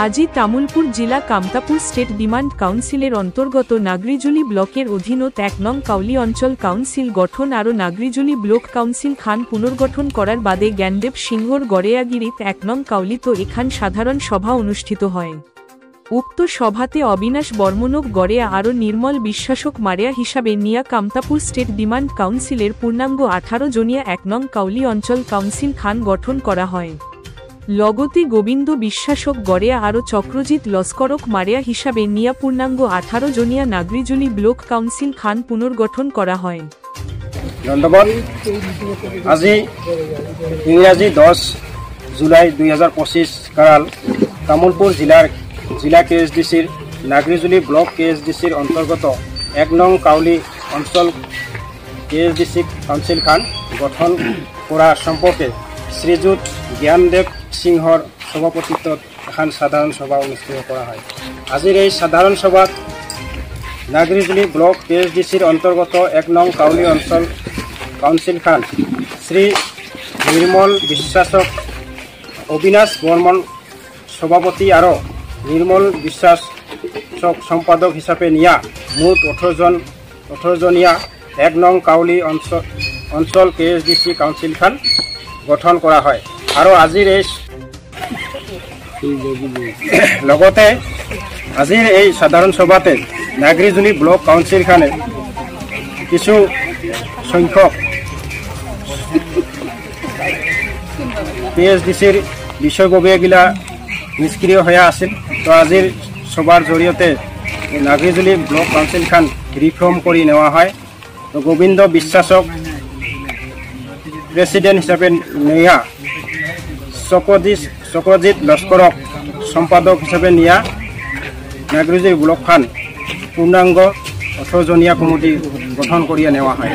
আজি তামুলপুর জেলা Kamtapur state demand কাউন্সিলের অন্তর্গত নাগরিজুলি ব্লকের অধীনত ১ নং কাউলি অঞ্চল কাউন্সিল গঠন আর নাগরিজুলি ব্লক কাউন্সিল খান পুনর্গঠন করার বাদে জ্ঞানদেব সিংহর গড়েয়াগিরিত ১ নং কাউলিত এখান সাধারণ সভা অনুষ্ঠিত হয়। উক্ত সভাতে অবিনাশ বর্মনক গড়েয়া আরও নির্মল বিশ্বাসক মারিয়া হিসাবে নিয়া কামতাপুর স্টেট ডিমান্ড কাউন্সিলের পূর্ণাঙ্গ ১৮ জনিয়া ১ নং কাউলি অঞ্চল কাউন্সিল খান গঠন করা হয়। লগতে গোবিন্দ বিশ্বাসক গড়েয়া আরও চক্রজিৎ লস্করক মারিয়া হিসাবে নিয়া পূর্ণাঙ্গ ১৮ জনিয়া নাগরিজুলি ব্লক কাউন্সিল খান পুনর্গঠন করা হয়। ধন্যবাদ। আজি ইংরাজি 10 জুলাই 2025 কাল তামুলপুর জিলা কেএসডিসির নাগরিজুলি ব্লক কেএসডিসির অন্তর্গত ১ নং কাউলি অঞ্চল কেএসডিসি কাউন্সিল খান গঠন করা সম্পর্কে শ্রীযুত জ্ঞানদেব সিংহর সভাপতিত্বত এখন সাধারণ সভা অনুষ্ঠিত করা হয়। আজির এই সাধারণ সভাত নাগরিজুলি ব্লক কেএসডিসির অন্তর্গত ১ নং কাউলি অঞ্চল কাউন্সিল খান শ্রী নির্মল বিশ্বাসক অবিনাশ বর্মন সভাপতি আর নির্মল বিশ্বাসক সম্পাদক হিসাবে নিয়া মুঠ 18 জনিয়া ১ নং কাউলি অঞ্চল কেএসডিসি কাউন্সিল খান গঠন করা হয়। আর আজির এই লগতে আজির এই সাধারণ সভাতে নাগরিজুলি ব্লক কাউন্সিল খানে কিছু সংখ্যক কেএসডিসির বিষয়ববীয়াগিলা নিষ্ক্রিয় হয়ে আছিল। তো আজির সভার জড়িয়তে নাগরিজুলি ব্লক কাউন্সিল খান রিফর্ম করে নেওয়া হয়। তো গোবিন্দ বিশ্বাসক প্রেসিডেন্ট হিসাবে নিয়া চক্রজিৎ লস্করক সম্পাদক হিসাবে নিয়া নাগরিজুলি ব্লক খান পূর্ণাঙ্গ 18 জনিয়া কমিটি গঠন করিয়া নেওয়া হয়।